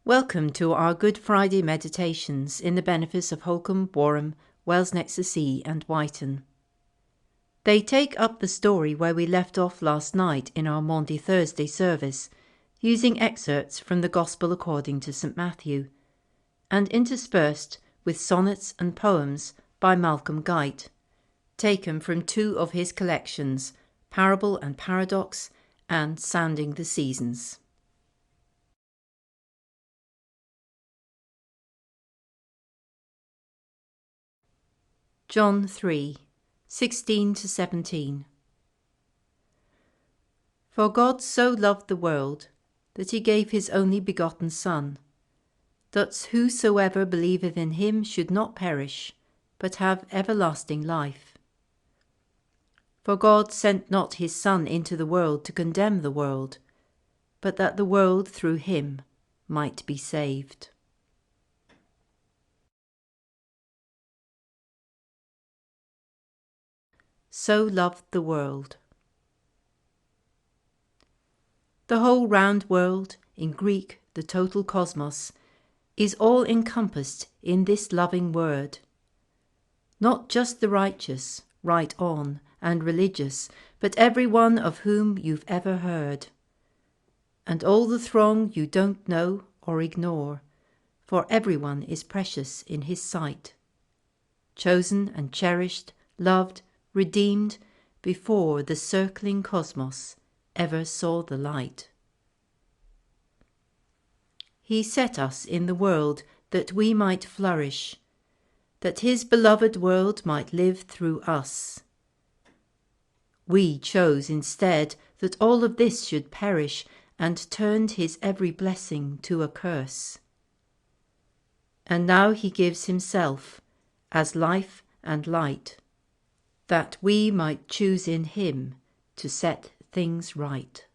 Welcome to our Good Friday meditations in the benefice of Holcombe, Warham, Wells next to Sea and Wyton. They take up the story where we left off last night in our Maundy Thursday service, using excerpts from the Gospel according to St. Matthew, and interspersed with sonnets and poems by Malcolm Guite, taken from two of his collections, Parable and Paradox and Sounding the Seasons. John 3, 16-17. For God so loved the world, that he gave his only begotten Son, that whosoever believeth in him should not perish, but have everlasting life. For God sent not his Son into the world to condemn the world, but that the world through him might be saved. So loved the world. The whole round world, in Greek the total cosmos, is all encompassed in this loving word. Not just the righteous, right on, and religious, but every one of whom you've ever heard. And all the throng you don't know or ignore, for everyone is precious in his sight. Chosen and cherished, loved, redeemed, before the circling cosmos ever saw the light. He set us in the world that we might flourish, that his beloved world might live through us. We chose instead that all of this should perish, and turned his every blessing to a curse. And now he gives himself as life and light, that we might choose in him to set things right.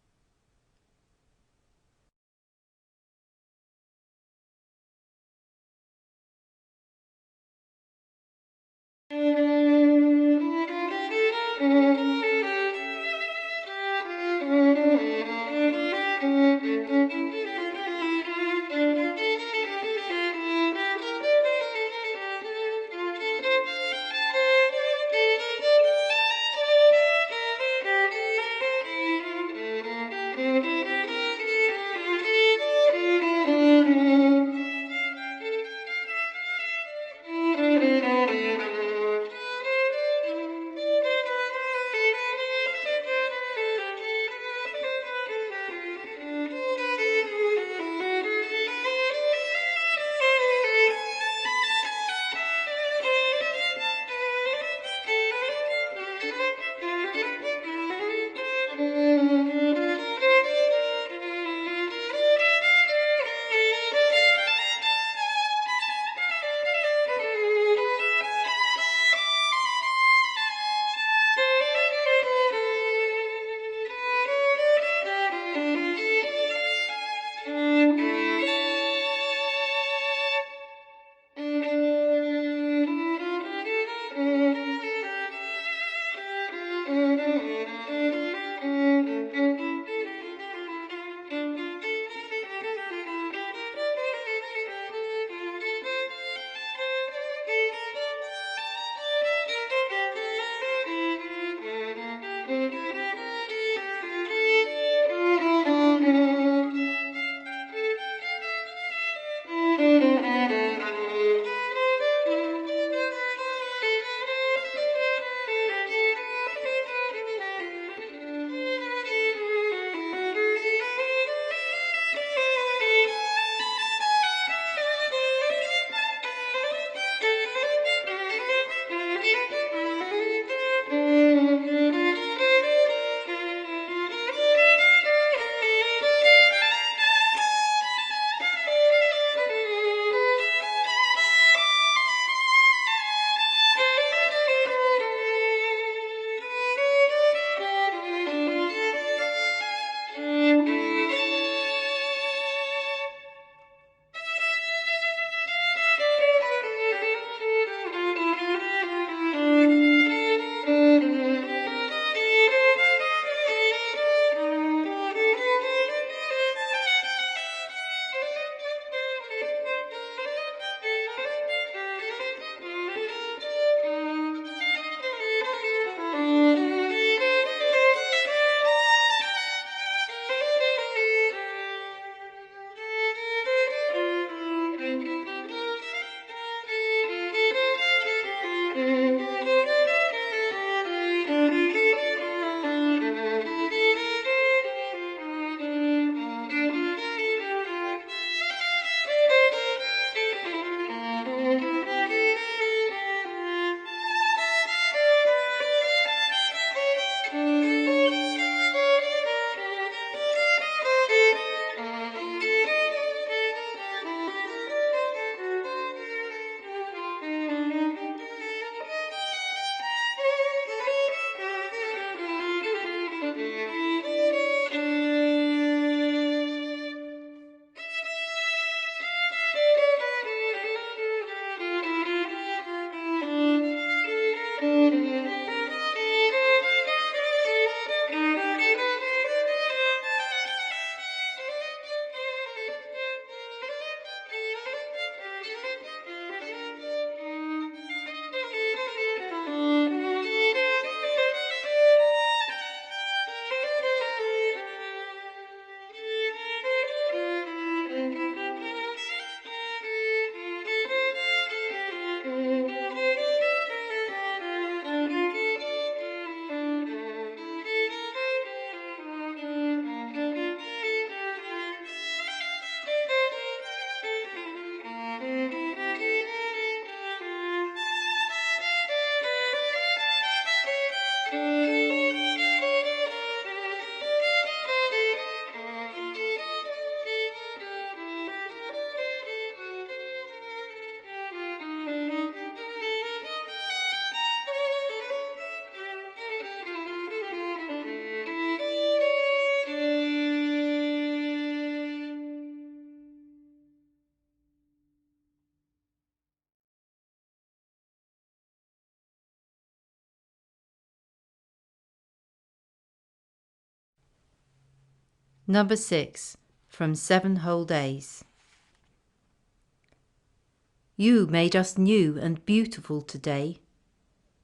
Number 6, from 7 whole days. You made us new and beautiful today.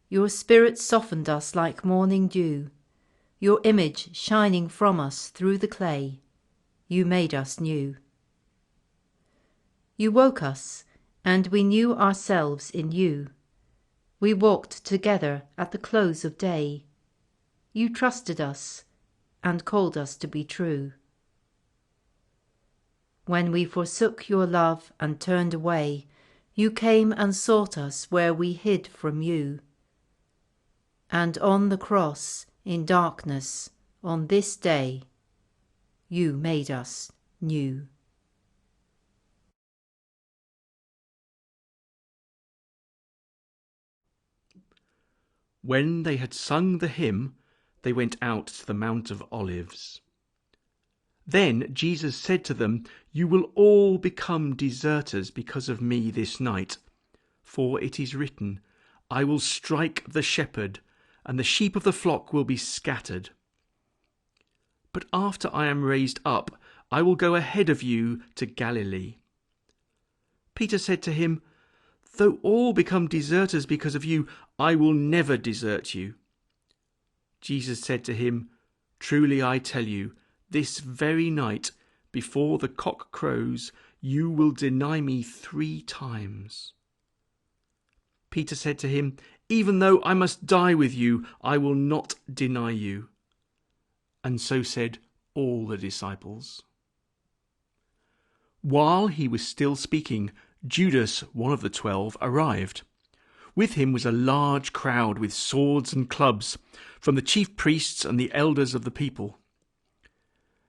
Your spirit softened us like morning dew, your image shining from us through the clay. You made us new. You woke us, and we knew ourselves in you. We walked together at the close of day. You trusted us and called us to be true. When we forsook your love and turned away, you came and sought us where we hid from you. And on the cross, in darkness, on this day, you made us new. When they had sung the hymn, they went out to the Mount of Olives. Then Jesus said to them, "You will all become deserters because of me this night. For it is written, I will strike the shepherd, and the sheep of the flock will be scattered. But after I am raised up, I will go ahead of you to Galilee." Peter said to him, "Though all become deserters because of you, I will never desert you." Jesus said to him, "Truly I tell you, this very night, before the cock crows, you will deny me 3 times. Peter said to him, "Even though I must die with you, I will not deny you." And so said all the disciples. While he was still speaking, Judas, one of the 12, arrived. With him was a large crowd with swords and clubs, from the chief priests and the elders of the people.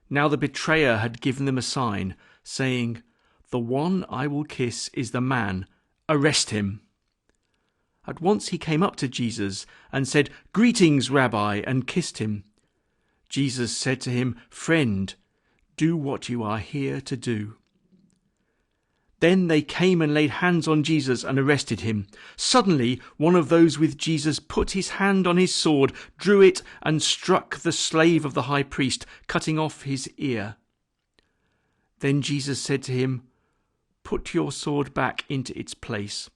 Now the betrayer had given them a sign, saying, "The one I will kiss is the man. Arrest him." At once he came up to Jesus and said, "Greetings, Rabbi," and kissed him. Jesus said to him, "Friend, do what you are here to do." Then they came and laid hands on Jesus and arrested him. Suddenly, one of those with Jesus put his hand on his sword, drew it, and struck the slave of the high priest, cutting off his ear. Then Jesus said to him, "Put your sword back into its place,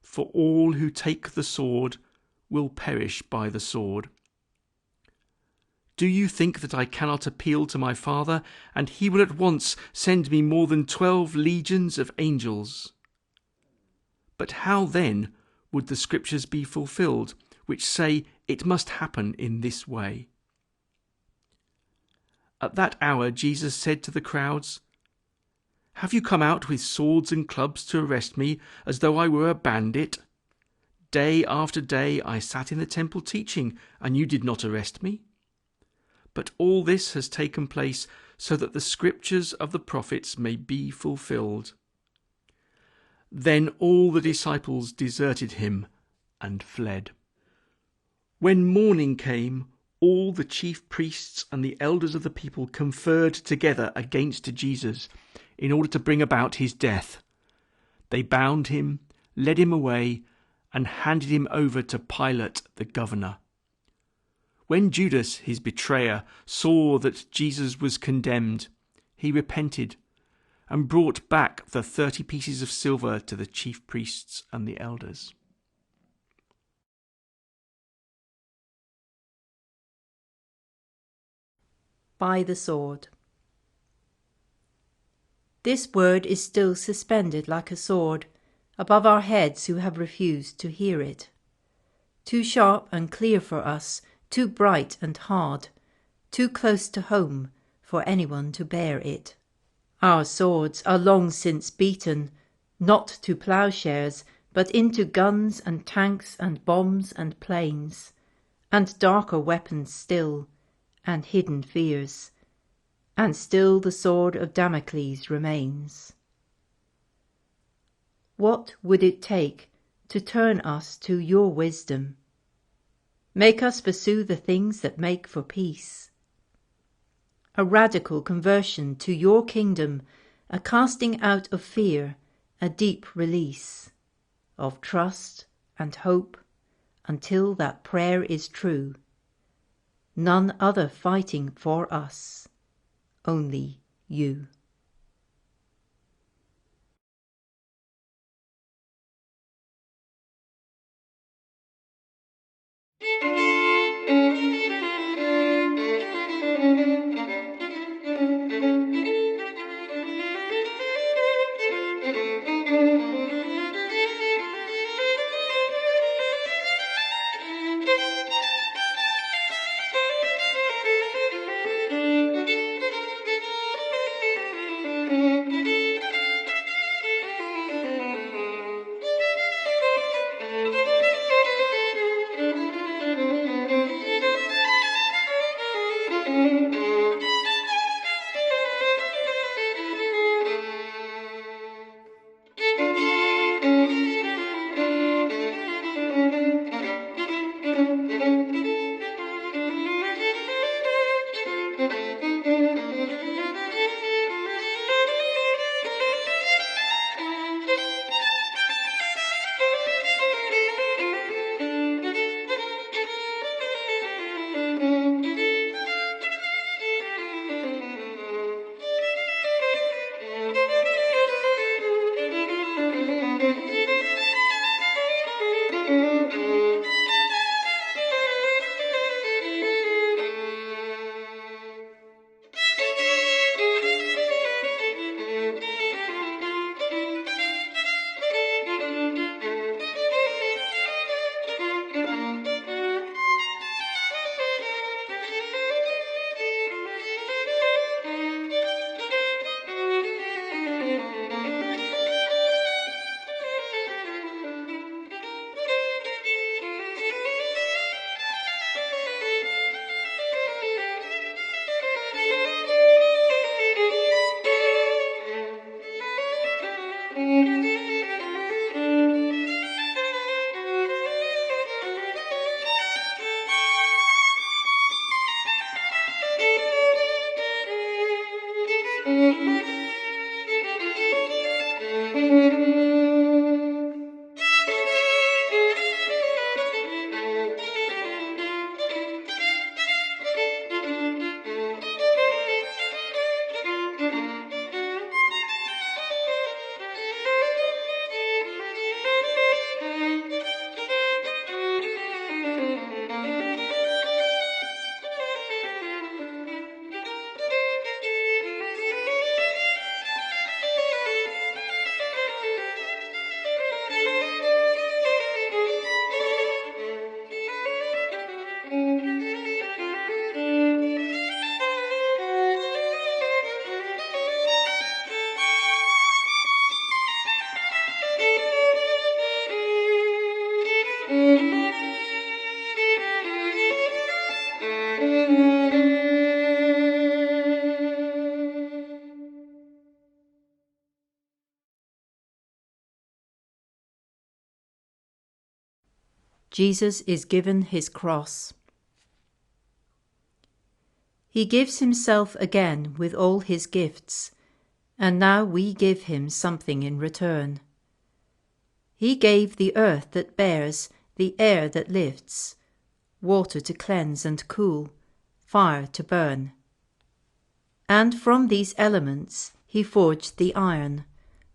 for all who take the sword will perish by the sword. Do you think that I cannot appeal to my Father, and he will at once send me more than 12 legions of angels? But how then would the scriptures be fulfilled, which say it must happen in this way?" At that hour Jesus said to the crowds, "Have you come out with swords and clubs to arrest me, as though I were a bandit? Day after day I sat in the temple teaching, and you did not arrest me. But all this has taken place so that the scriptures of the prophets may be fulfilled." Then all the disciples deserted him and fled. When morning came, all the chief priests and the elders of the people conferred together against Jesus in order to bring about his death. They bound him, led him away, and handed him over to Pilate the governor. When Judas, his betrayer, saw that Jesus was condemned, he repented and brought back the 30 pieces of silver to the chief priests and the elders. By the sword. This word is still suspended like a sword above our heads who have refused to hear it. Too sharp and clear for us, too bright and hard, too close to home for anyone to bear it. Our swords are long since beaten, not to ploughshares, but into guns and tanks and bombs and planes, and darker weapons still, and hidden fears, and still the sword of Damocles remains. What would it take to turn us to your wisdom? Make us pursue the things that make for peace. A radical conversion to your kingdom, a casting out of fear, a deep release of trust and hope until that prayer is true. None other fighting for us. only you. Jesus is given his cross. He gives himself again with all his gifts, and now we give him something in return. He gave the earth that bears, the air that lifts, water to cleanse and cool, fire to burn. And from these elements he forged the iron,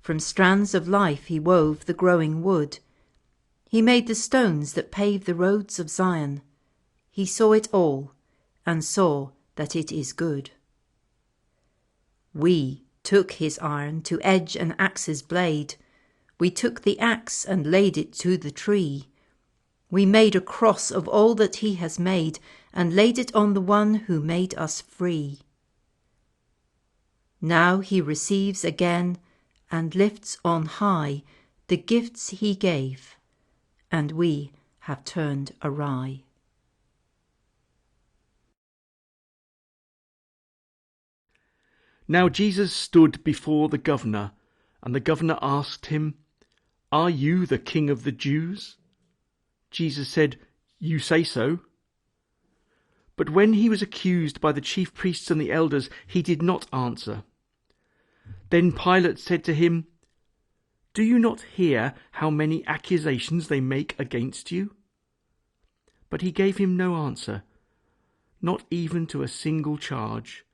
from strands of life he wove the growing wood. He made the stones that pave the roads of Zion. He saw it all, and saw that it is good. We took his iron to edge an axe's blade. We took the axe and laid it to the tree. We made a cross of all that he has made, and laid it on the one who made us free. Now he receives again, and lifts on high the gifts he gave, and we have turned awry. Now Jesus stood before the governor, and the governor asked him, "Are you the king of the Jews?" Jesus said, "You say so." But when he was accused by the chief priests and the elders, he did not answer. Then Pilate said to him, "Do you not hear how many accusations they make against you?" But he gave him no answer, not even to a single charge.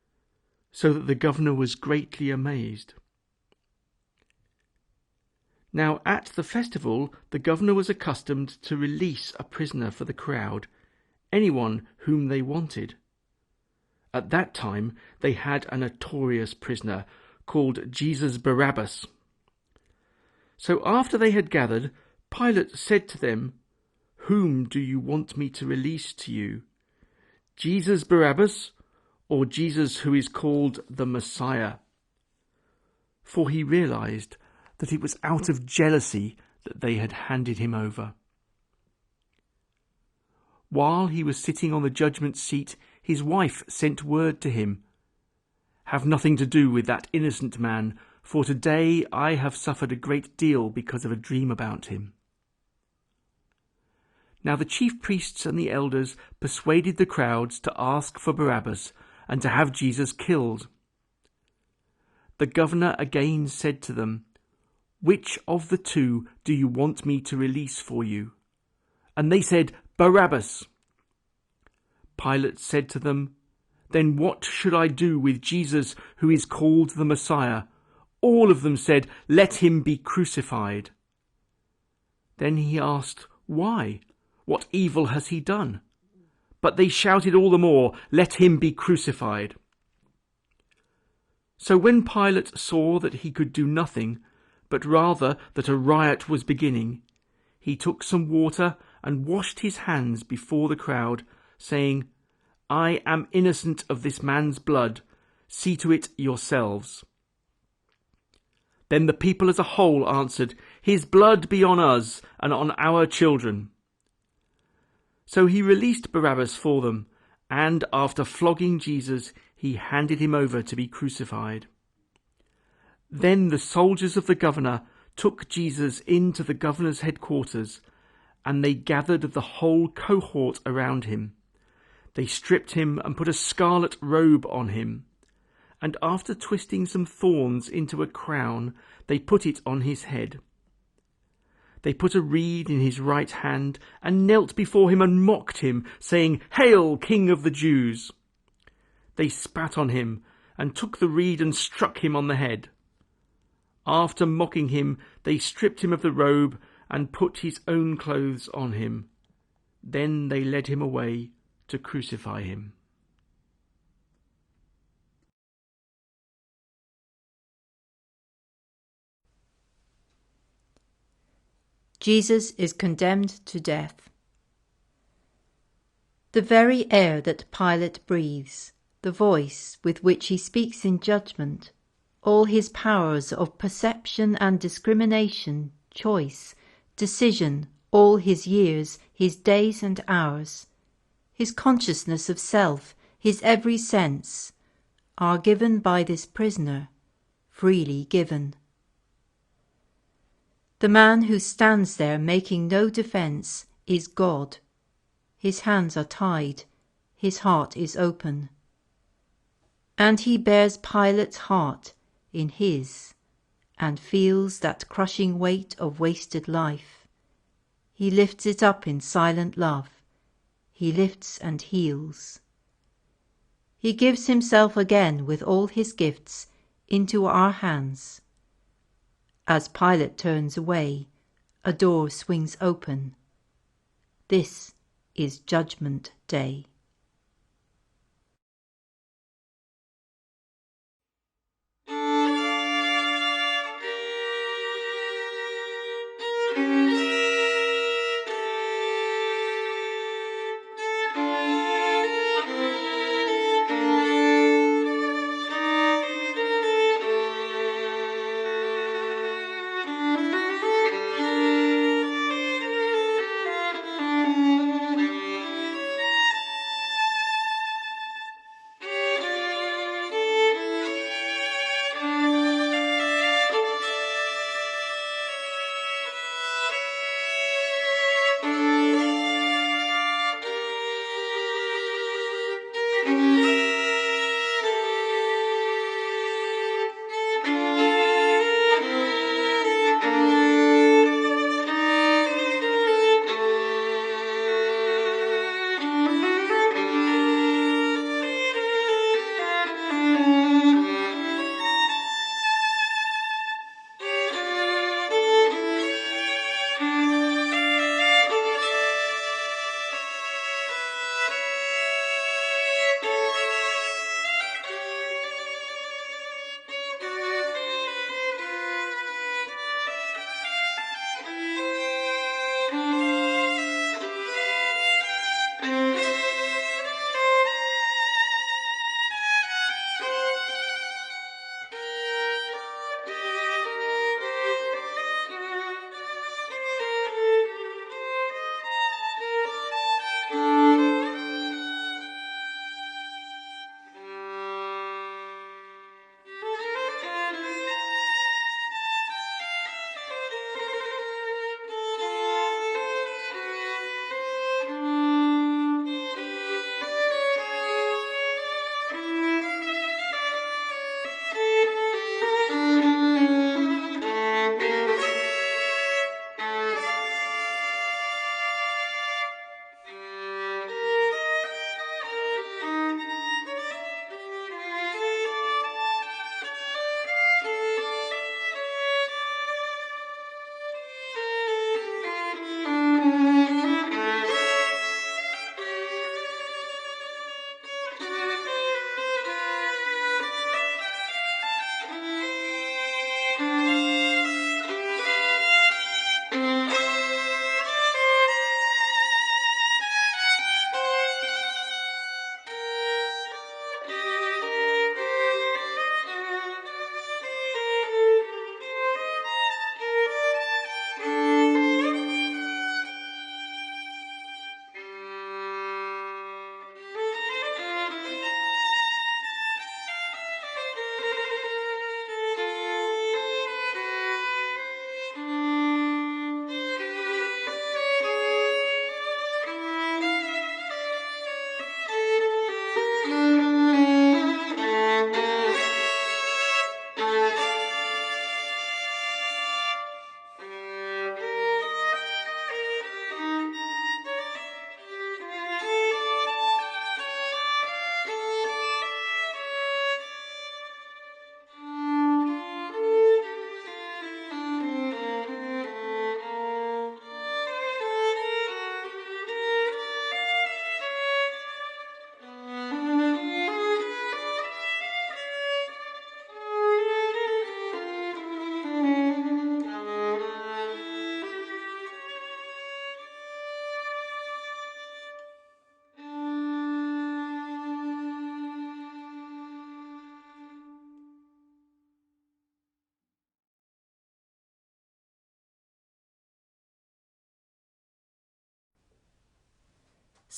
so that the governor was greatly amazed. Now at the festival the governor was accustomed to release a prisoner for the crowd, anyone whom they wanted. At that time they had a notorious prisoner called Jesus Barabbas. So after they had gathered, Pilate said to them, "Whom do you want me to release to you, Jesus Barabbas, or Jesus who is called the Messiah?" For he realized that it was out of jealousy that they had handed him over. While he was sitting on the judgment seat, his wife sent word to him, "Have nothing to do with that innocent man, for today I have suffered a great deal because of a dream about him." Now the chief priests and the elders persuaded the crowds to ask for Barabbas and to have Jesus killed. The governor again said to them, "Which of the two do you want me to release for you?" And they said, "Barabbas." Pilate said to them, "Then what should I do with Jesus who is called the Messiah?" All of them said, "Let him be crucified." Then he asked, "Why? What evil has he done?" But they shouted all the more, "Let him be crucified." So when Pilate saw that he could do nothing, but rather that a riot was beginning, he took some water and washed his hands before the crowd, saying, "I am innocent of this man's blood. See to it yourselves." Then the people as a whole answered, "His blood be on us and on our children." So he released Barabbas for them, and after flogging Jesus, he handed him over to be crucified. Then the soldiers of the governor took Jesus into the governor's headquarters, and they gathered the whole cohort around him. They stripped him and put a scarlet robe on him, and after twisting some thorns into a crown, they put it on his head. They put a reed in his right hand and knelt before him and mocked him, saying, "Hail, King of the Jews!" They spat on him and took the reed and struck him on the head. After mocking him, they stripped him of the robe and put his own clothes on him. Then they led him away to crucify him. Jesus is condemned to death. The very air that Pilate breathes, the voice with which he speaks in judgment, all his powers of perception and discrimination, choice, decision, all his years, his days and hours, his consciousness of self, his every sense, are given by this prisoner, freely given. The man who stands there making no defence is God. His hands are tied, his heart is open. And he bears Pilate's heart in his, and feels that crushing weight of wasted life. He lifts it up in silent love. He lifts and heals. He gives himself again with all his gifts into our hands. As Pilate turns away, a door swings open. This is Judgment Day.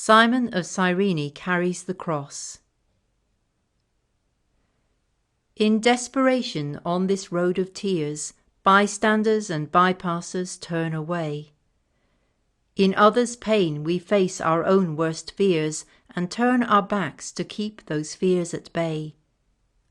Simon of Cyrene carries the cross. In desperation on this road of tears, bystanders and bypassers turn away. In others' pain we face our own worst fears and turn our backs to keep those fears at bay,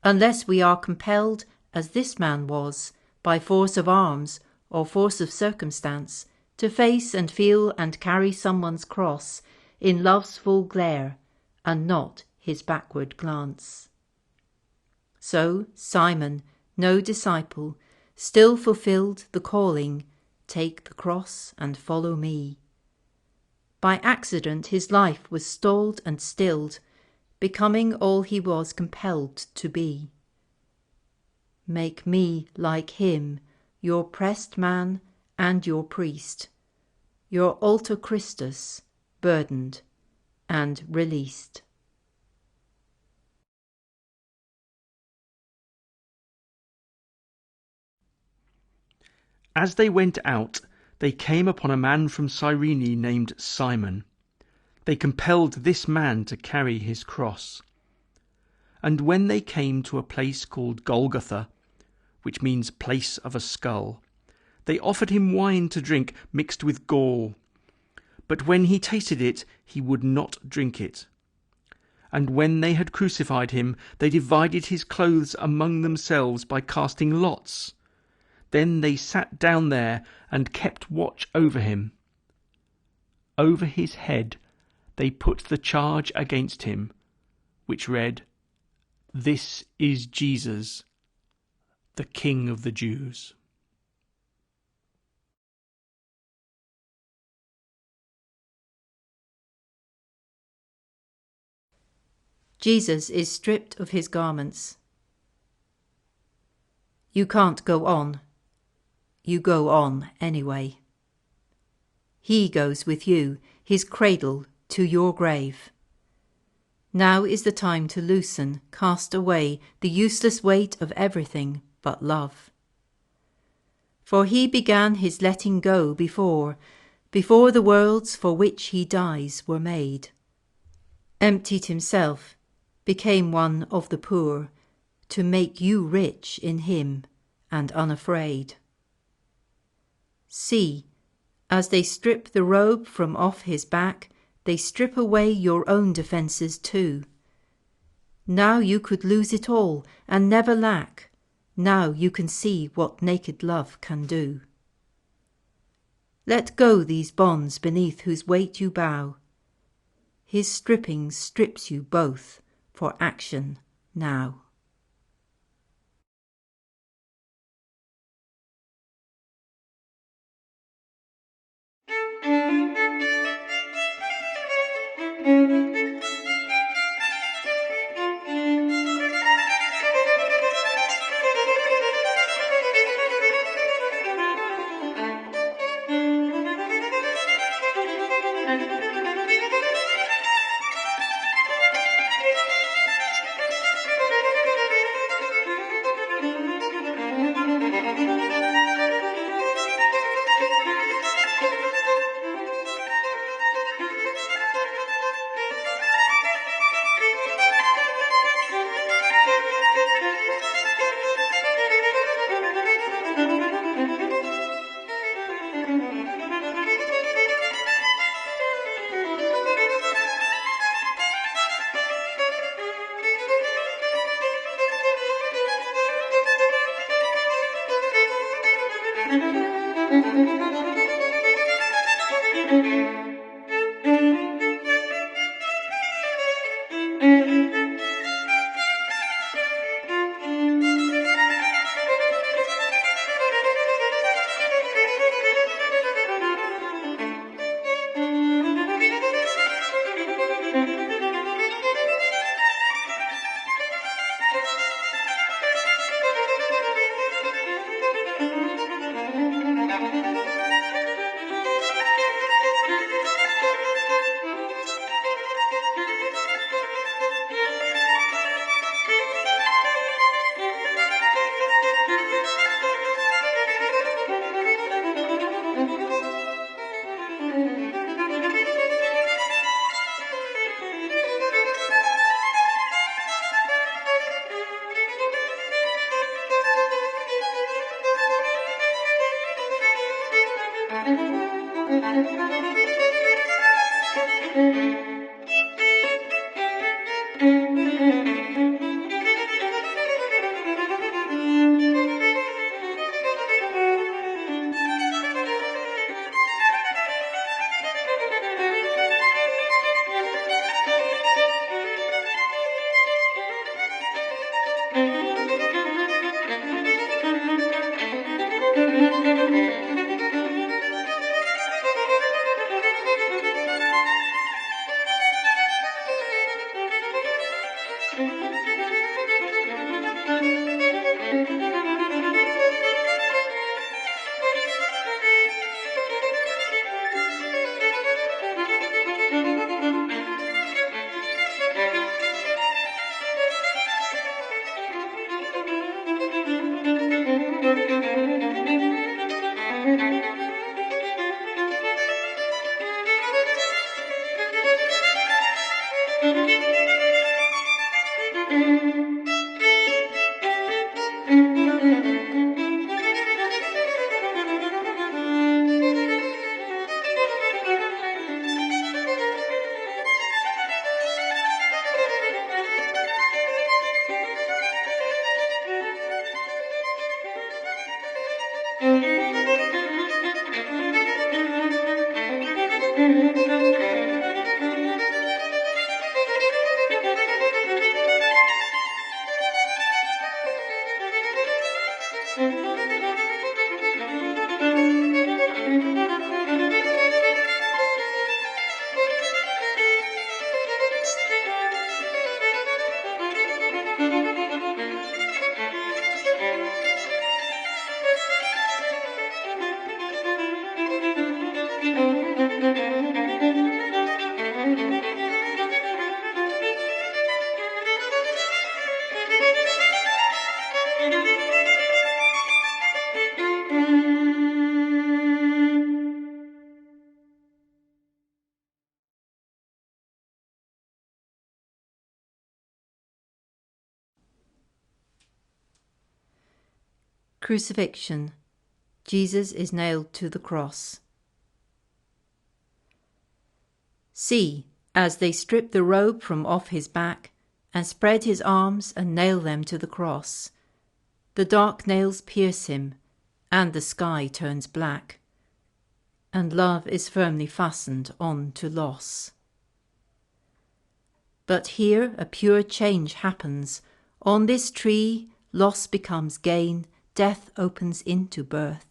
unless we are compelled, as this man was, by force of arms or force of circumstance, to face and feel and carry someone's cross in love's full glare, and not his backward glance. So Simon, no disciple, still fulfilled the calling, "Take the cross and follow me." By accident his life was stalled and stilled, becoming all he was compelled to be. Make me, like him, your pressed man and your priest, your altar Christus, burdened and released. As they went out, they came upon a man from Cyrene named Simon. They compelled this man to carry his cross. And when they came to a place called Golgotha, which means place of a skull, they offered him wine to drink mixed with gall. But when he tasted it, he would not drink it. And when they had crucified him, they divided his clothes among themselves by casting lots. Then they sat down there and kept watch over him. Over his head they put the charge against him, which read, "This is Jesus, the King of the Jews." Jesus is stripped of his garments. You can't go on. You go on anyway. He goes with you, his cradle, to your grave. Now is the time to loosen, cast away the useless weight of everything but love. For he began his letting go before the worlds for which he dies were made. Emptied himself, became one of the poor, to make you rich in him and unafraid. See, as they strip the robe from off his back, they strip away your own defences too. Now you could lose it all and never lack. Now you can see what naked love can do. Let go these bonds beneath whose weight you bow. His stripping strips you both for action now. Crucifixion. Jesus is nailed to the cross. See, as they strip the robe from off his back, and spread his arms and nail them to the cross. The dark nails pierce him, and the sky turns black, and love is firmly fastened on to loss. But here a pure change happens. On this tree, loss becomes gain, death opens into birth.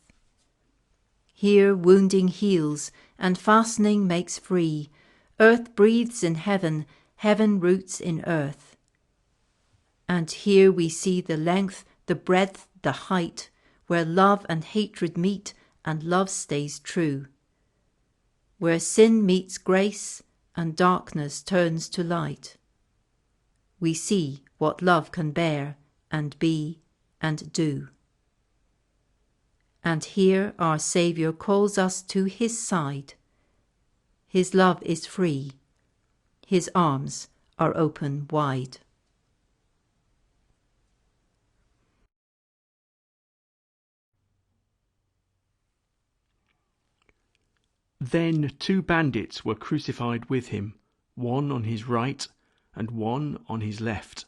Here wounding heals, and fastening makes free. Earth breathes in heaven, heaven roots in earth. And here we see the length, the breadth, the height, where love and hatred meet, and love stays true. Where sin meets grace, and darkness turns to light. We see what love can bear, and be, and do. And here our Saviour calls us to his side. His love is free. His arms are open wide. Then 2 bandits were crucified with him, one on his right and one on his left.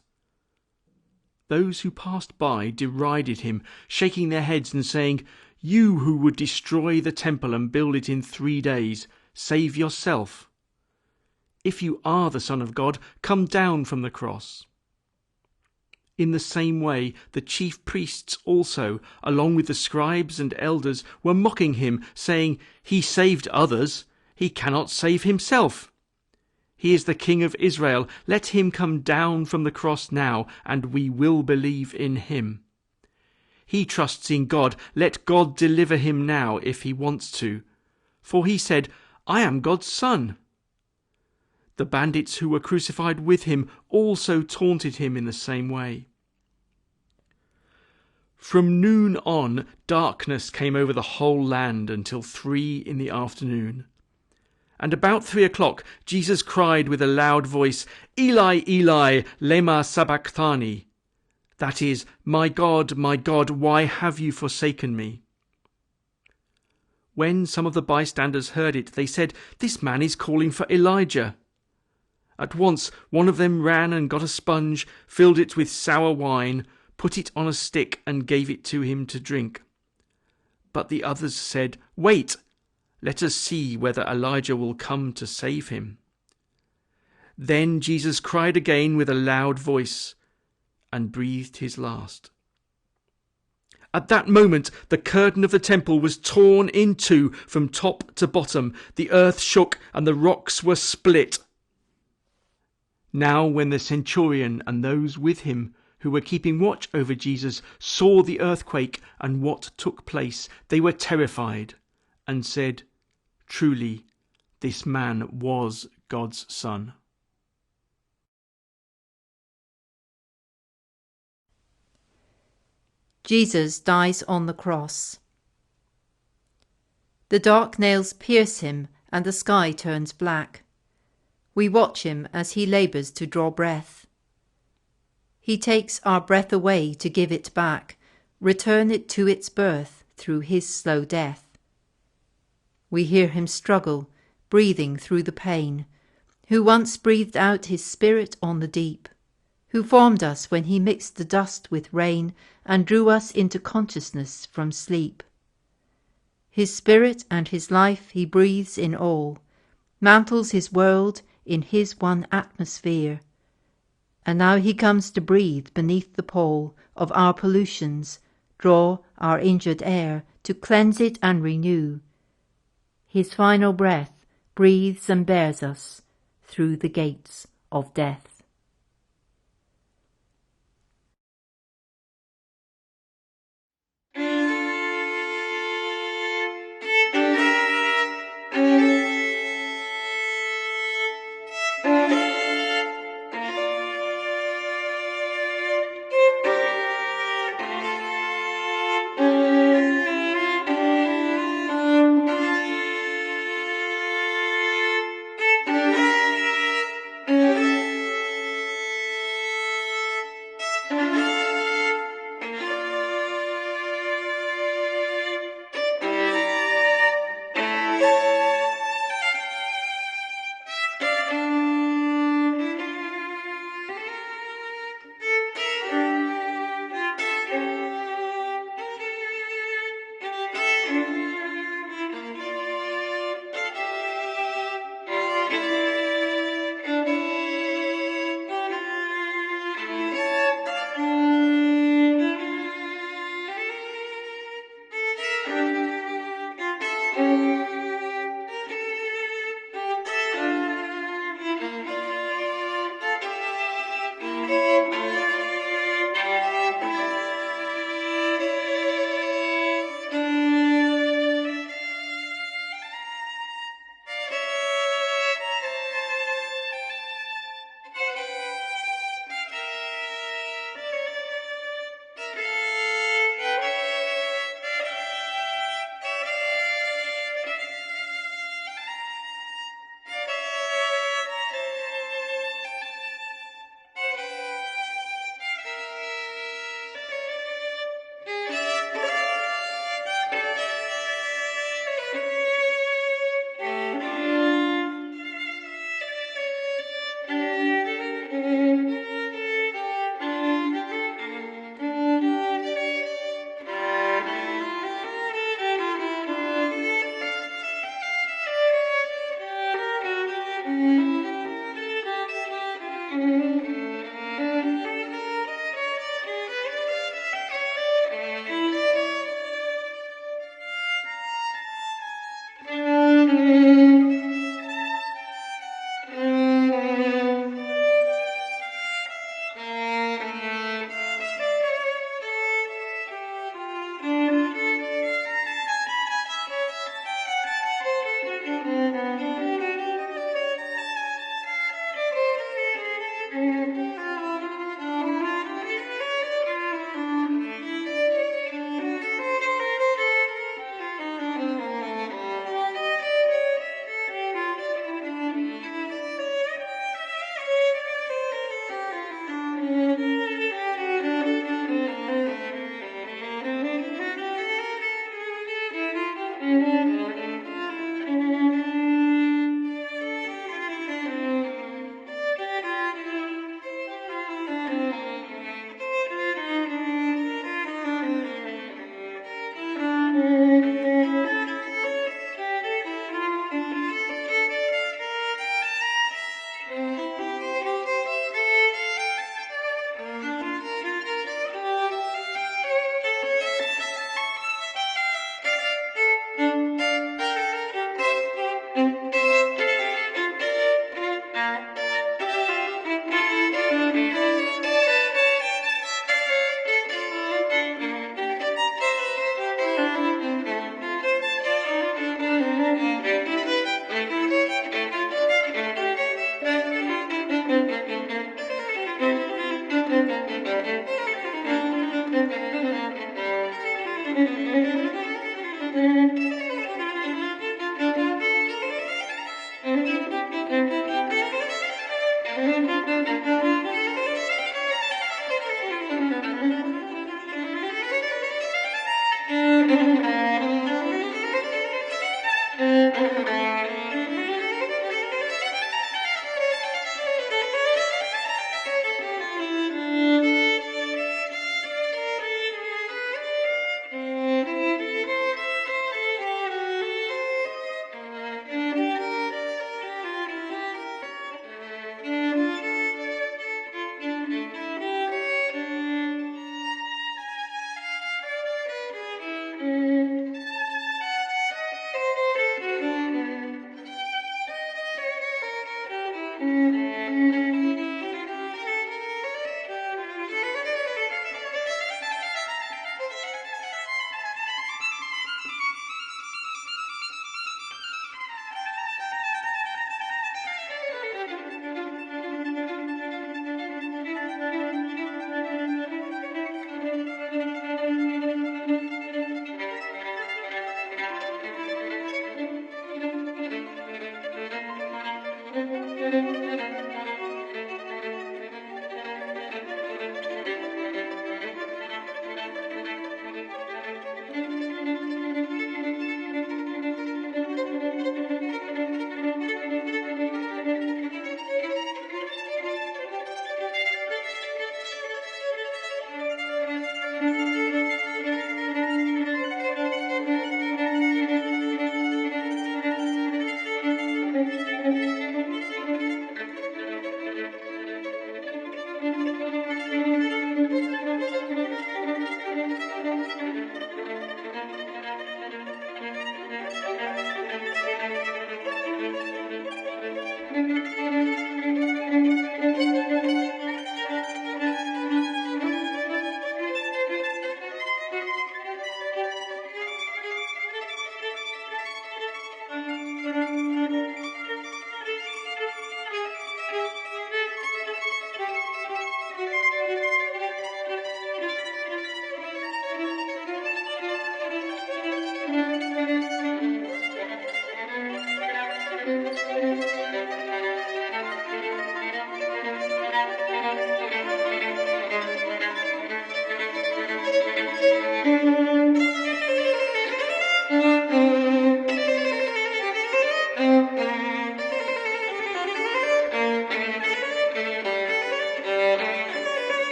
Those who passed by derided him, shaking their heads and saying, "You who would destroy the temple and build it in 3 days, save yourself. If you are the Son of God, come down from the cross." In the same way, the chief priests also, along with the scribes and elders, were mocking him, saying, "He saved others, he cannot save himself. He is the King of Israel. Let him come down from the cross now, and we will believe in him. He trusts in God. Let God deliver him now if he wants to. For he said, 'I am God's son.'" The bandits who were crucified with him also taunted him in the same way. From noon on, darkness came over the whole land until 3 in the afternoon. And about 3 o'clock, Jesus cried with a loud voice, "Eli, Eli, lema sabachthani?" That is, my God, why have you forsaken me?" When some of the bystanders heard it, they said, "This man is calling for Elijah." At once one of them ran and got a sponge, filled it with sour wine, put it on a stick, and gave it to him to drink. But the others said, "Wait, let us see whether Elijah will come to save him." Then Jesus cried again with a loud voice and breathed his last. At that moment the curtain of the temple was torn in two from top to bottom. The earth shook and the rocks were split. Now when the centurion and those with him who were keeping watch over Jesus saw the earthquake and what took place, they were terrified and said, "Truly, this man was God's Son." Jesus dies on the cross. The dark nails pierce him and the sky turns black. We watch him as he labours to draw breath. He takes our breath away to give it back, return it to its birth through his slow death. We hear him struggle, breathing through the pain, who once breathed out his spirit on the deep, who formed us when he mixed the dust with rain and drew us into consciousness from sleep. His spirit and his life he breathes in all, mantles his world in his one atmosphere. And now he comes to breathe beneath the pall of our pollutions, draw our injured air to cleanse it and renew. His final breath breathes and bears us through the gates of death.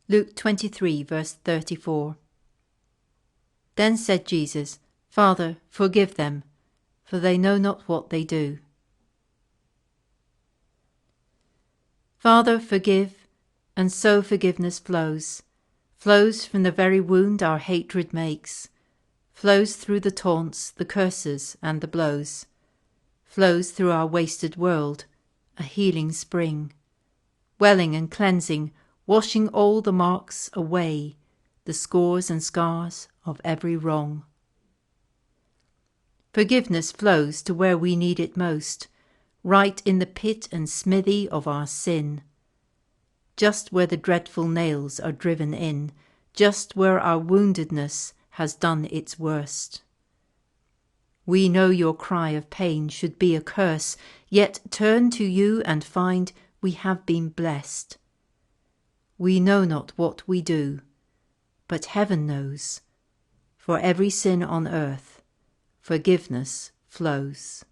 Luke 23, verse 34. Then said Jesus, Father, forgive them, for they know not what they do. Father, forgive, and so forgiveness flows from the very wound our hatred makes, flows through the taunts, the curses, and the blows, flows through our wasted world, a healing spring, welling and cleansing, washing all the marks away, the scores and scars of every wrong. Forgiveness flows to where we need it most, right in the pit and smithy of our sin, just where the dreadful nails are driven in, just where our woundedness has done its worst. We know your cry of pain should be a curse, yet turn to you and find we have been blessed. We know not what we do, but heaven knows. For every sin on earth, forgiveness flows.